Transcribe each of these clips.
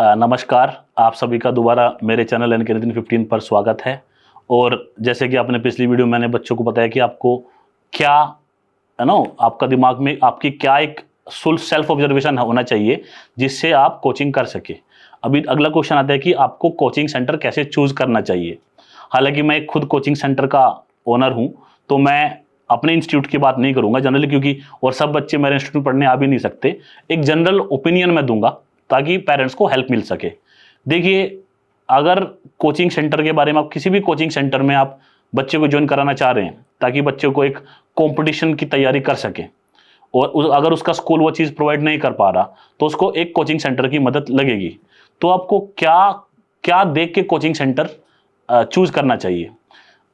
नमस्कार, आप सभी का दोबारा मेरे चैनल अनकेनियन 15 पर स्वागत है। और जैसे कि आपने पिछली वीडियो में मैंने बच्चों को बताया कि आपको क्या है ना, आपका दिमाग में आपकी क्या एक सेल्फ ऑब्जर्वेशन होना चाहिए जिससे आप कोचिंग कर सके। अभी अगला क्वेश्चन आता है कि आपको कोचिंग सेंटर कैसे चूज करना चाहिए। हालांकि मैं खुद कोचिंग सेंटर का ओनर हूं, तो मैं अपने इंस्टीट्यूट की बात नहीं करूंगा जनरली, क्योंकि और सब बच्चे मेरे इंस्टीट्यूट पढ़ने आ भी नहीं सकते। एक जनरल ओपिनियन मैं दूंगा ताकि पेरेंट्स को हेल्प मिल सके। देखिए, अगर कोचिंग सेंटर के बारे में, आप किसी भी कोचिंग सेंटर में आप बच्चे को ज्वाइन कराना चाह रहे हैं ताकि बच्चे को एक कंपटीशन की तैयारी कर सके, और अगर उसका स्कूल वो चीज़ प्रोवाइड नहीं कर पा रहा तो उसको एक कोचिंग सेंटर की मदद लगेगी। तो आपको क्या क्या देख के कोचिंग सेंटर चूज करना चाहिए।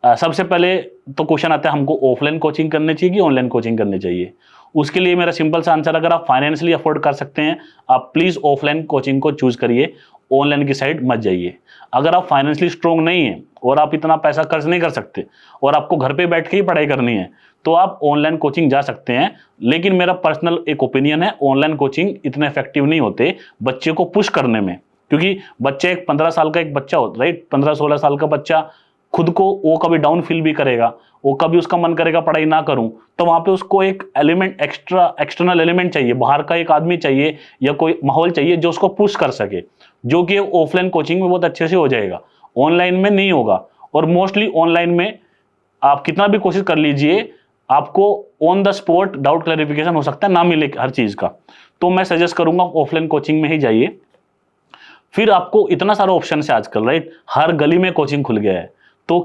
सबसे पहले तो क्वेश्चन आता है, हमको ऑफलाइन कोचिंग करनी चाहिए कि ऑनलाइन कोचिंग करनी चाहिए। उसके लिए मेरा सिंपल सा आंसर, अगर आप फाइनेंशियली अफोर्ड कर सकते हैं, आप प्लीज ऑफलाइन कोचिंग को चूज करिए, ऑनलाइन की साइड मत जाइए। अगर आप फाइनेंशियली स्ट्रोंग नहीं है और आप इतना पैसा खर्च नहीं कर सकते और आपको घर पे बैठ के ही पढ़ाई करनी है, तो आप ऑनलाइन कोचिंग जा सकते हैं। लेकिन मेरा पर्सनल एक ओपिनियन है, ऑनलाइन कोचिंग इतने इफेक्टिव नहीं होते बच्चे को पुश करने में, क्योंकि बच्चे एक 15 साल का एक बच्चा होता है, राइट, 15-16 साल का बच्चा खुद को वो कभी डाउन फील भी करेगा, वो कभी उसका मन करेगा पढ़ाई ना करूं, तो वहां पे उसको एक एलिमेंट, एक्सटर्नल एलिमेंट चाहिए, बाहर का एक आदमी चाहिए या कोई माहौल चाहिए जो उसको पुश कर सके, जो कि ऑफलाइन कोचिंग में बहुत अच्छे से हो जाएगा, ऑनलाइन में नहीं होगा। और मोस्टली ऑनलाइन में आप कितना भी कोशिश कर लीजिए, आपको on the spot doubt clarification हो सकता है ना मिले हर चीज का। तो मैं सजेस्ट करूंगा ऑफलाइन कोचिंग में ही जाइए। फिर आपको इतना सारा ऑप्शन है आजकल, राइट, हर गली में कोचिंग खुल गया है, तो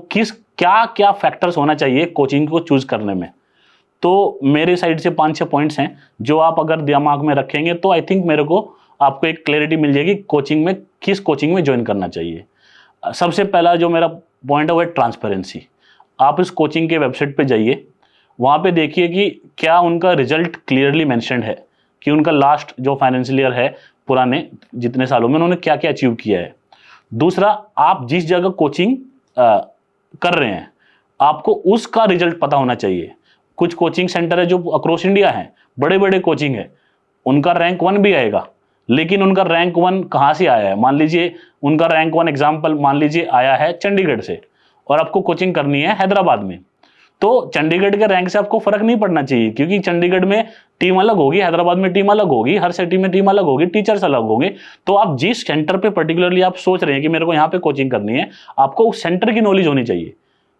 क्या क्या फैक्टर्स होना चाहिए कोचिंग को चूज करने में। तो मेरे साइड से 5-6 पॉइंट्स हैं जो आप अगर दिमाग में रखेंगे तो आई थिंक मेरे को आपको एक क्लैरिटी मिल जाएगी कोचिंग में, किस कोचिंग में ज्वाइन करना चाहिए। सबसे पहला जो मेरा पॉइंट है वो है ट्रांसपेरेंसी। आप इस कोचिंग के वेबसाइट पे जाइए, वहाँ पे देखिए कि क्या उनका रिजल्ट क्लियरली मेंशन्ड है, कि उनका लास्ट जो फाइनेंशियल ईयर है, पुराने जितने सालों में उन्होंने क्या क्या अचीव किया है। दूसरा, आप जिस जगह कोचिंग कर रहे हैं आपको उसका रिजल्ट पता होना चाहिए। कुछ कोचिंग सेंटर है जो अक्रॉस इंडिया है, बड़े बड़े कोचिंग है, उनका रैंक 1 भी आएगा, लेकिन उनका रैंक 1 कहाँ से आया है, मान लीजिए उनका रैंक 1 एग्जाम्पल मान लीजिए आया है चंडीगढ़ से, और आपको कोचिंग करनी है हैदराबाद में, तो चंडीगढ़ के रैंक से आपको फर्क नहीं पड़ना चाहिए, क्योंकि चंडीगढ़ में टीम अलग होगी, हैदराबाद में टीम अलग होगी, हर सिटी में टीम अलग होगी, टीचर्स अलग होंगे। तो आप जिस सेंटर पे पर्टिकुलरली आप सोच रहे हैं कि मेरे को यहाँ पे कोचिंग करनी है, आपको उस सेंटर की नॉलेज होनी चाहिए,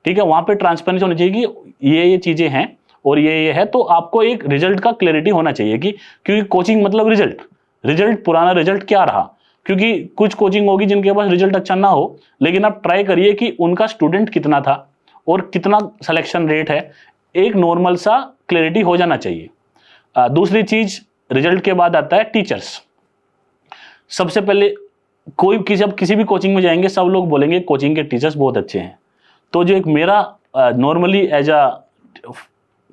ठीक है। वहां पे ट्रांसपेरेंसी होनी चाहिए कि ये चीजें हैं और ये है, तो आपको एक रिजल्ट का क्लैरिटी होना चाहिए कि, क्योंकि कोचिंग मतलब रिजल्ट पुराना रिजल्ट क्या रहा। क्योंकि कुछ कोचिंग होगी जिनके पास रिजल्ट अच्छा ना हो, लेकिन आप ट्राई करिए कि उनका स्टूडेंट कितना था और कितना सिलेक्शन रेट है, एक नॉर्मल सा क्लैरिटी हो जाना चाहिए। दूसरी चीज, रिजल्ट के बाद आता है टीचर्स। सबसे पहले किसी भी कोचिंग में जाएंगे, सब लोग बोलेंगे कोचिंग के टीचर्स बहुत अच्छे हैं। तो जो एक मेरा नॉर्मली एज अ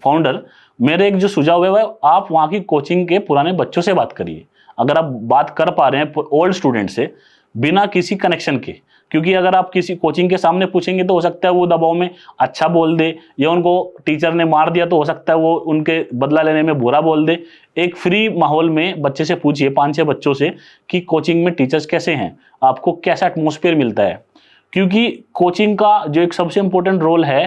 फाउंडर मेरे एक जो सुझाव है वह, आप वहाँ की कोचिंग के पुराने बच्चों से बात करिए। अगर आप बात कर पा रहे हैं ओल्ड स्टूडेंट से बिना किसी कनेक्शन के, क्योंकि अगर आप किसी कोचिंग के सामने पूछेंगे तो हो सकता है वो दबाव में अच्छा बोल दे, या उनको टीचर ने मार दिया तो हो सकता है वो उनके बदला लेने में बुरा बोल दे। एक फ्री माहौल में बच्चे से पूछिए, 5-6 बच्चों से, कि कोचिंग में टीचर्स कैसे हैं, आपको कैसा एटमोसफियर मिलता है। क्योंकि कोचिंग का जो एक सबसे इंपॉर्टेंट रोल है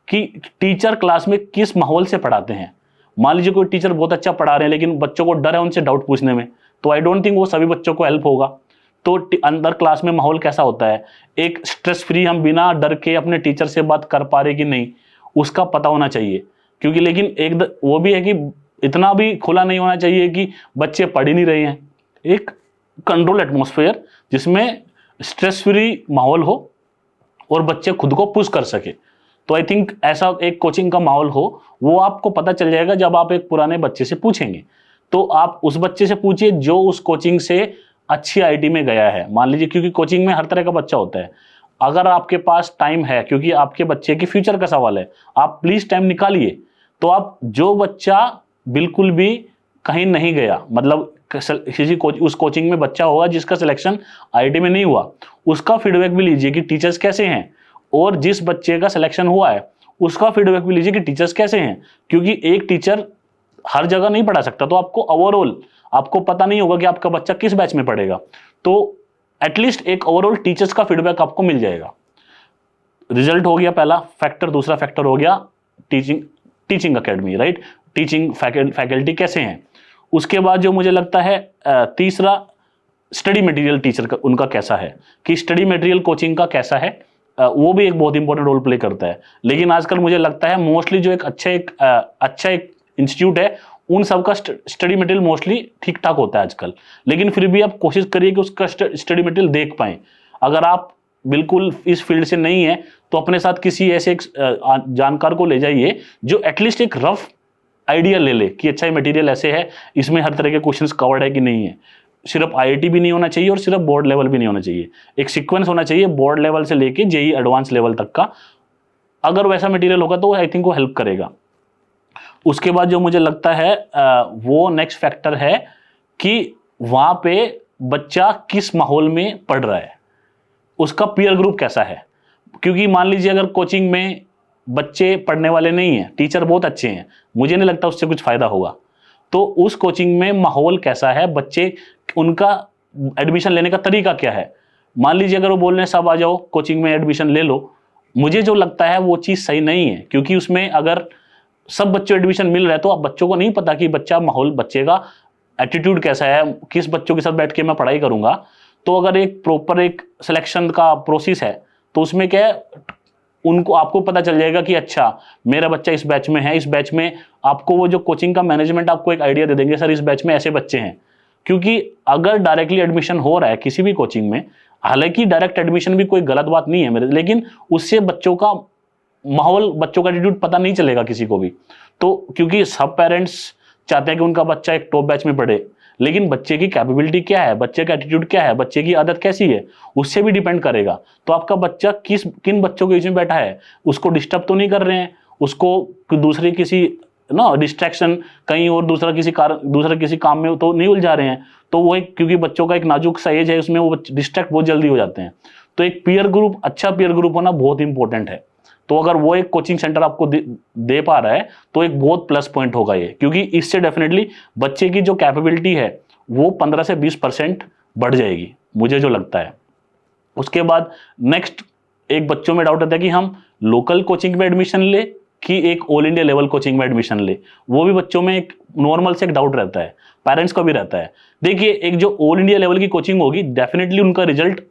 कि टीचर क्लास में किस माहौल से पढ़ाते हैं। मान लीजिए कोई टीचर बहुत अच्छा पढ़ा रहे हैं लेकिन बच्चों को डर है उनसे डाउट पूछने में, तो आई डोंट थिंक वो सभी बच्चों को हेल्प होगा। तो अंदर क्लास में माहौल कैसा होता है, एक स्ट्रेस फ्री, हम बिना डर के अपने टीचर से बात कर पा रहे कि नहीं, उसका पता होना चाहिए। क्योंकि लेकिन वो भी है कि इतना भी खुला नहीं होना चाहिए कि बच्चे पढ़ ही नहीं रहे हैं। एक कंट्रोल एटमोसफेयर जिसमें स्ट्रेस फ्री माहौल हो और बच्चे खुद को पुश कर सके। तो आई थिंक ऐसा एक कोचिंग का माहौल हो, वो आपको पता चल जाएगा जब आप एक पुराने बच्चे से पूछेंगे। तो आप उस बच्चे से पूछिए जो उस कोचिंग से अच्छी आईटी में गया है, मान लीजिए, क्योंकि कोचिंग में हर तरह का बच्चा होता है। अगर आपके पास टाइम है, क्योंकि आपके बच्चे के फ्यूचर का सवाल है, आप प्लीज टाइम निकालिए। तो आप जो बच्चा बिल्कुल भी कहीं नहीं गया, मतलब उस कोचिंग में बच्चा होगा जिसका सिलेक्शन आईआईटी में नहीं हुआ, उसका फीडबैक भी लीजिए कि टीचर्स कैसे हैं, और जिस बच्चे का सिलेक्शन हुआ है उसका फीडबैक भी लीजिए कि टीचर्स कैसे हैं। क्योंकि एक टीचर हर जगह नहीं पढ़ा सकता, तो आपको ओवरऑल आपको पता नहीं होगा कि आपका बच्चा किस बैच में पढ़ेगा। तो एटलीस्ट एक ओवरऑल टीचर्स का फीडबैक आपको मिल जाएगा। रिजल्ट हो गया पहला फैक्टर, दूसरा फैक्टर हो गया teaching academy, right, teaching faculty कैसे हैं। उसके बाद जो मुझे लगता है तीसरा, स्टडी मटेरियल टीचर का उनका कैसा है, कि स्टडी मटेरियल कोचिंग का कैसा है, वो भी एक बहुत इंपॉर्टेंट रोल प्ले करता है। लेकिन आजकल मुझे लगता है मोस्टली जो एक अच्छा एक इंस्टीट्यूट है, उन सब का स्टडी मटेरियल मोस्टली ठीक ठाक होता है आजकल। लेकिन फिर भी आप कोशिश करिए कि उसका स्टडी मटेरियल देख पाएं। अगर आप बिल्कुल इस फील्ड से नहीं है तो अपने साथ किसी ऐसे एक जानकार को ले जाइए जो एटलीस्ट एक रफ आइडिया ले ले कि अच्छा ये मटेरियल ऐसे है, इसमें हर तरह के क्वेश्चंस कवर्ड है कि नहीं है। सिर्फ आईआईटी भी नहीं होना चाहिए और सिर्फ बोर्ड लेवल भी नहीं होना चाहिए, एक सीक्वेंस होना चाहिए बोर्ड लेवल से लेके जेई एडवांस लेवल तक का। अगर वैसा मटेरियल होगा तो आई थिंक वो हेल्प करेगा। उसके बाद जो मुझे लगता है वो नेक्स्ट फैक्टर है कि वहां पे बच्चा किस माहौल में पढ़ रहा है, उसका पीयर ग्रुप कैसा है। क्योंकि मान लीजिए अगर कोचिंग में बच्चे पढ़ने वाले नहीं हैं, टीचर बहुत अच्छे हैं, मुझे नहीं लगता उससे कुछ फायदा होगा। तो उस कोचिंग में माहौल कैसा है, बच्चे उनका एडमिशन लेने का तरीका क्या है। मान लीजिए अगर वो बोल रहे हैं सब आ जाओ कोचिंग में एडमिशन ले लो, मुझे जो लगता है वो चीज़ सही नहीं है। क्योंकि उसमें अगर सब बच्चों एडमिशन मिल रहा है तो अब बच्चों को नहीं पता कि बच्चा माहौल, बच्चे का एटीट्यूड कैसा है, किस बच्चों के साथ बैठ के मैं पढ़ाई करूंगा। तो अगर एक प्रॉपर एक सिलेक्शन का प्रोसेस है तो उसमें क्या है, उनको आपको पता चल जाएगा कि अच्छा मेरा बच्चा इस बैच में है, इस बैच में आपको वो जो कोचिंग का मैनेजमेंट आपको एक आइडिया दे देंगे, सर इस बैच में ऐसे बच्चे हैं। क्योंकि अगर डायरेक्टली एडमिशन हो रहा है किसी भी कोचिंग में, हालांकि डायरेक्ट एडमिशन भी कोई गलत बात नहीं है मेरे, लेकिन उससे बच्चों का माहौल, बच्चों का एटीट्यूड पता नहीं चलेगा किसी को भी। तो क्योंकि सब पेरेंट्स चाहते हैं कि उनका बच्चा एक टॉप बैच में पढ़े, लेकिन बच्चे की कैपेबिलिटी क्या है, बच्चे का एटीट्यूड क्या है, बच्चे की आदत कैसी है, उससे भी डिपेंड करेगा। तो आपका बच्चा किन बच्चों के बीच में बैठा है, उसको डिस्टर्ब तो नहीं कर रहे हैं, उसको दूसरे किसी डिस्ट्रैक्शन कहीं और दूसरा किसी काम में तो नहीं उलझा रहे हैं। तो वो एक, क्योंकि बच्चों का एक नाजुक सा एज है, उसमें वो डिस्ट्रैक्ट बहुत जल्दी हो जाते हैं। तो एक पीयर ग्रुप, अच्छा पीयर ग्रुप होना बहुत इंपॉर्टेंट है। तो अगर वो एक कोचिंग सेंटर आपको दे पा रहा है तो एक बहुत प्लस पॉइंट होगा ये, क्योंकि इससे डेफिनेटली बच्चे की जो कैपेबिलिटी है वो 15 से 20% बढ़ जाएगी, मुझे जो लगता है। उसके बाद नेक्स्ट एक बच्चों में डाउट आता है कि हम लोकल कोचिंग में एडमिशन ले कि एक ऑल इंडिया लेवल कोचिंग में एडमिशन ले। वो भी बच्चों में एक नॉर्मल से एक डाउट रहता है, पेरेंट्स को भी रहता है। देखिए एक जो ऑल इंडिया लेवल की कोचिंग होगी, डेफिनेटली उनका रिजल्ट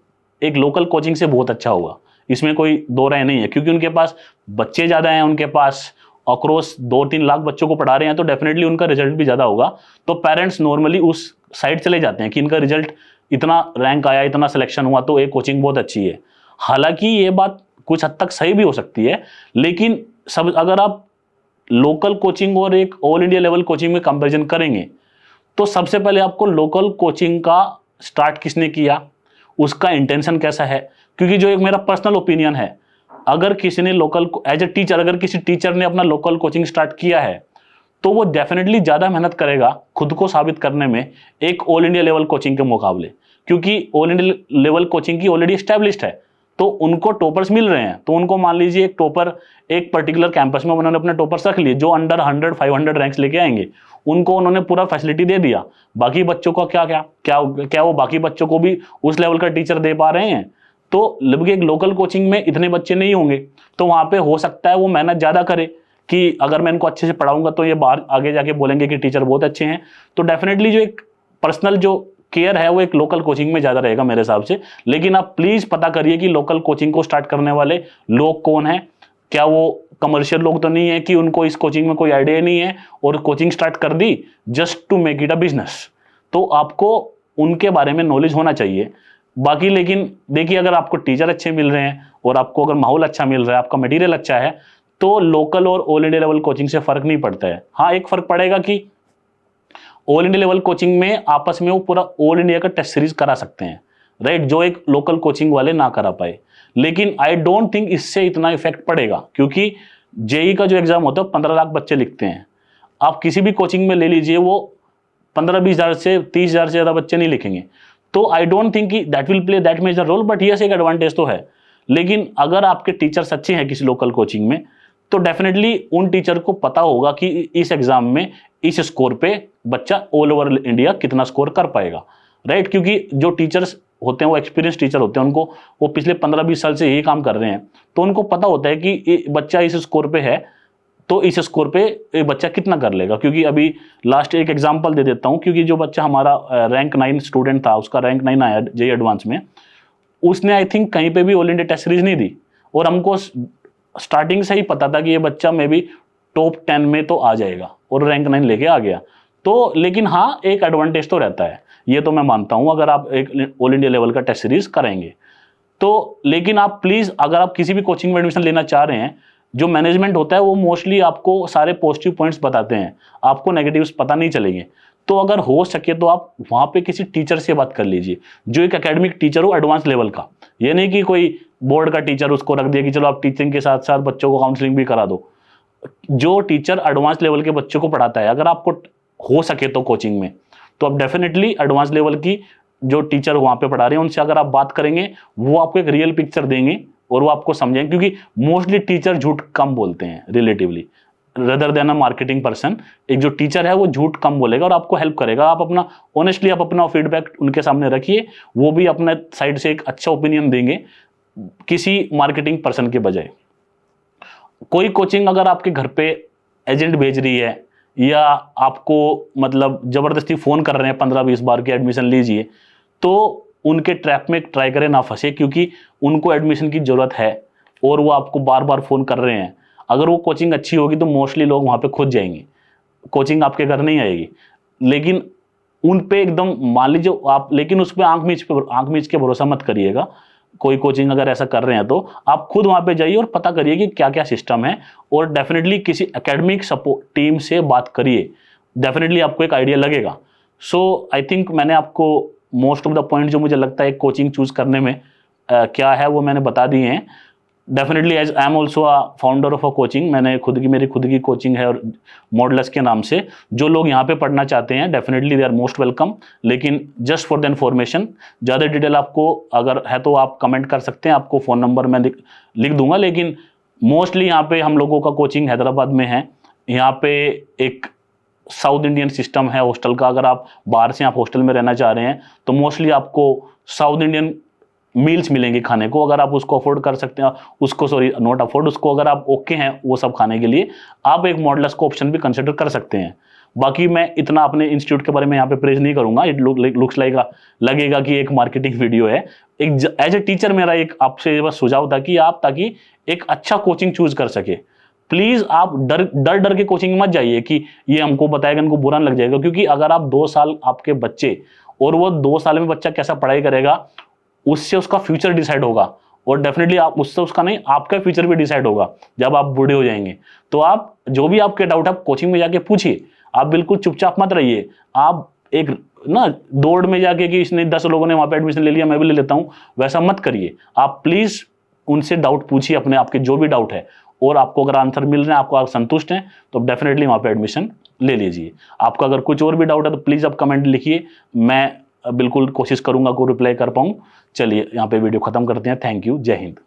एक लोकल कोचिंग से बहुत अच्छा होगा, इसमें कोई दो राय नहीं है। क्योंकि उनके पास बच्चे ज़्यादा हैं, उनके पास अक्रॉस 2-3 लाख बच्चों को पढ़ा रहे हैं, तो डेफिनेटली उनका रिजल्ट भी ज़्यादा होगा। तो पेरेंट्स नॉर्मली उस साइड चले जाते हैं कि इनका रिजल्ट इतना रैंक आया, इतना सिलेक्शन हुआ, तो एक कोचिंग बहुत अच्छी है। हालांकि ये बात कुछ हद तक सही भी हो सकती है, लेकिन अगर आप लोकल कोचिंग और एक ऑल इंडिया लेवल कोचिंग में कंपेरिजन करेंगे तो सबसे पहले आपको लोकल कोचिंग का स्टार्ट किसने किया, उसका इंटेंशन कैसा है। क्योंकि जो एक मेरा पर्सनल ओपिनियन है, अगर किसी ने लोकल एज ए टीचर, अगर किसी टीचर ने अपना लोकल कोचिंग स्टार्ट किया है तो वो डेफिनेटली ज़्यादा मेहनत करेगा खुद को साबित करने में एक ऑल इंडिया लेवल कोचिंग के मुकाबले। क्योंकि ऑल इंडिया लेवल कोचिंग की ऑलरेडी एस्टैब्लिश्ड है, तो उनको टॉपर्स मिल रहे हैं। तो उनको मान लीजिए एक टॉपर एक पर्टिकुलर कैंपस में उन्होंने अपने टॉपर्स रख लिए जो अंडर 100-500 रैंक्स लेके आएंगे, उनको उन्होंने पूरा फैसिलिटी दे दिया। बाकी बच्चों का क्या वो बाकी बच्चों को भी उस लेवल का टीचर दे पा रहे हैं। तो लगभग एक लोकल कोचिंग में इतने बच्चे नहीं होंगे, तो वहाँ पे हो सकता है वो मेहनत ज़्यादा करे कि अगर मैं इनको अच्छे से पढ़ाऊंगा तो ये बाहर आगे जाके बोलेंगे कि टीचर बहुत अच्छे हैं। तो डेफिनेटली जो एक पर्सनल जो केयर है वो एक लोकल कोचिंग में ज़्यादा रहेगा मेरे हिसाब से। लेकिन आप प्लीज़ पता करिए कि लोकल कोचिंग को स्टार्ट करने वाले लोग कौन हैं, क्या वो कमर्शियल लोग तो नहीं है कि उनको इस कोचिंग में कोई आइडिया नहीं है और कोचिंग स्टार्ट कर दी just to make it a business. तो आपको उनके बारे में नॉलेज होना चाहिए। बाकी लेकिन देखिए, अगर आपको टीचर अच्छे मिल रहे हैं और आपको अगर माहौल अच्छा मिल रहा है, आपका मटेरियल अच्छा है, तो लोकल और ऑल इंडिया लेवल कोचिंग से फर्क नहीं पड़ता है। हाँ, एक फर्क पड़ेगा कि ऑल इंडिया लेवल कोचिंग में आपस में वो पूरा ऑल इंडिया का टेस्ट सीरीज करा सकते हैं, राइट, जो एक लोकल कोचिंग वाले ना करा पाए। लेकिन आई डोंट थिंक इससे इतना इफेक्ट पड़ेगा, क्योंकि जेई का जो एग्जाम होता है 15 लाख बच्चे लिखते हैं। आप किसी भी कोचिंग में ले लीजिए, वो 15-20 हज़ार से 30 हज़ार से ज़्यादा बच्चे नहीं लिखेंगे। तो आई डोंट थिंक कि that will play that major role, but yes एक एडवांटेज तो है। लेकिन अगर आपके टीचर्स अच्छे हैं किसी लोकल कोचिंग में, तो डेफिनेटली उन टीचर को पता होगा कि इस एग्जाम में इस स्कोर पे बच्चा ऑल ओवर इंडिया कितना स्कोर कर पाएगा, राइट। क्योंकि जो टीचर्स होते हैं वो एक्सपीरियंस टीचर होते हैं, उनको वो पिछले 15-20 साल से यही काम कर रहे हैं, तो उनको पता होता है कि ये बच्चा इस स्कोर पे है तो इस स्कोर पे ये बच्चा कितना कर लेगा। क्योंकि अभी लास्ट एक एग्जांपल दे देता हूँ, क्योंकि जो बच्चा हमारा रैंक 9 स्टूडेंट था, उसका रैंक 9 आया जेईई एडवांस में, उसने आई थिंक कहीं पे भी ऑल इंडिया टेस्ट सीरीज नहीं दी, और हमको स्टार्टिंग से ही पता था कि ये बच्चा मे बी टॉप 10 में तो आ जाएगा, और रैंक 9 लेके आ गया। तो लेकिन हाँ, एक एडवांटेज तो रहता है, ये तो मैं मानता हूँ, अगर आप एक ऑल इंडिया लेवल का टेस्ट सीरीज करेंगे तो। लेकिन आप प्लीज, अगर आप किसी भी कोचिंग में एडमिशन लेना चाह रहे हैं, जो मैनेजमेंट होता है वो मोस्टली आपको सारे पॉजिटिव पॉइंट्स बताते हैं, आपको नेगेटिव्स पता नहीं चलेंगे। तो अगर हो सके तो आप वहां पे किसी टीचर से बात कर लीजिए, जो एक एकेडमिक टीचर हो एडवांस लेवल का। ये नहीं कि कोई बोर्ड का टीचर उसको रख दिया कि चलो आप टीचिंग के साथ साथ बच्चों को काउंसलिंग भी करा दो। जो टीचर एडवांस लेवल के बच्चों को पढ़ाता है, अगर आपको हो सके तो कोचिंग में, तो आप डेफिनेटली एडवांस लेवल की जो टीचर वहां पे पढ़ा रहे हैं उनसे अगर आप बात करेंगे, वो आपको एक रियल पिक्चर देंगे और वो आपको समझेंगे। क्योंकि मोस्टली टीचर झूठ कम बोलते हैं relatively, rather than a marketing person. एक जो टीचर है वो झूठ कम बोलेगा और आपको हेल्प करेगा। आप अपना ऑनेस्टली आप अपना फीडबैक उनके सामने रखिए, वो भी अपने साइड से एक अच्छा ओपिनियन देंगे किसी मार्केटिंग पर्सन के बजाय। कोई कोचिंग अगर आपके घर पे एजेंट भेज रही है या आपको मतलब जबरदस्ती फोन कर रहे हैं 15-20 बार के एडमिशन लीजिए, तो उनके ट्रैप में ट्राई करें ना फंसे, क्योंकि उनको एडमिशन की जरूरत है और वो आपको बार बार फोन कर रहे हैं। अगर वो कोचिंग अच्छी होगी तो मोस्टली लोग वहां पे खुद जाएंगे, कोचिंग आपके घर नहीं आएगी। लेकिन उन पे एकदम मान लीजिए आप, लेकिन उस पर आंख मीच के भरोसा मत करिएगा। कोई कोचिंग अगर ऐसा कर रहे हैं तो आप खुद वहां पे जाइए और पता करिए कि क्या क्या सिस्टम है, और डेफिनेटली किसी एकेडमिक सपोर्ट टीम से बात करिए, डेफिनेटली आपको एक आइडिया लगेगा। सो आई थिंक मैंने आपको मोस्ट ऑफ द पॉइंट जो मुझे लगता है कोचिंग चूज करने में क्या है वो मैंने बता दिए हैं। Definitely as I am also a founder of a coaching, मैंने मेरी खुद की कोचिंग है और मॉडल्स के नाम से। जो लोग यहाँ पे पढ़ना चाहते हैं definitely they are most welcome. लेकिन जस्ट फॉर द इन्फॉर्मेशन, ज़्यादा डिटेल आपको अगर है तो आप कमेंट कर सकते हैं, आपको फ़ोन नंबर मैं लिख दूंगा। लेकिन मोस्टली यहाँ पे हम लोगों का कोचिंग हैदराबाद में है। यहाँ पे एक साउथ इंडियन सिस्टम है हॉस्टल का। अगर आप बाहर से आप हॉस्टल में रहना चाह रहे हैं तो मोस्टली आपको साउथ इंडियन मील्स मिलेंगे खाने को। अगर आप उसको अफोर्ड कर सकते हैं, उसको सॉरी नॉट अफोर्ड, उसको अगर आप ओके हैं वो सब खाने के लिए, आप एक मॉडल्स को ऑप्शन भी कंसिडर कर सकते हैं। बाकी मैं इतना अपने इंस्टीट्यूट के बारे में यहाँ पे प्रेज नहीं करूंगा, इट लुक्स लाइक लगेगा कि एक मार्केटिंग वीडियो है। एक एज ए टीचर मेरा एक आपसे बस सुझाव था कि आप ताकि एक अच्छा कोचिंग चूज कर सके, प्लीज आप डर के कोचिंग मत जाइए कि ये हमको बताएगा, इनको बुरा लग जाएगा। क्योंकि अगर आप 2 साल आपके बच्चे, और वो 2 साल में बच्चा कैसा पढ़ाई करेगा उससे उसका फ्यूचर डिसाइड होगा, और डेफिनेटली आप उससे उसका नहीं आपका फ्यूचर भी डिसाइड होगा जब आप बूढ़े हो जाएंगे। तो आप जो भी आपके डाउट आप कोचिंग में जाके पूछिए, आप बिल्कुल चुपचाप मत रहिए। आप एक ना दौड़ में जाके कि इसने 10 लोगों ने वहां पे एडमिशन ले लिया मैं भी ले लेता हूं, वैसा मत करिए। आप प्लीज उनसे डाउट पूछिए, अपने आपके जो भी डाउट है, और आपको अगर आंसर मिल रहे हैं, आपको आप संतुष्ट हैं, तो डेफिनेटली वहां पे एडमिशन ले लीजिए। आपका अगर कुछ और भी डाउट है तो प्लीज आप कमेंट लिखिए, मैं बिल्कुल कोशिश करूंगा को रिप्लाई कर पाऊं। चलिए यहाँ पे वीडियो खत्म करते हैं। थैंक यू, जय हिंद।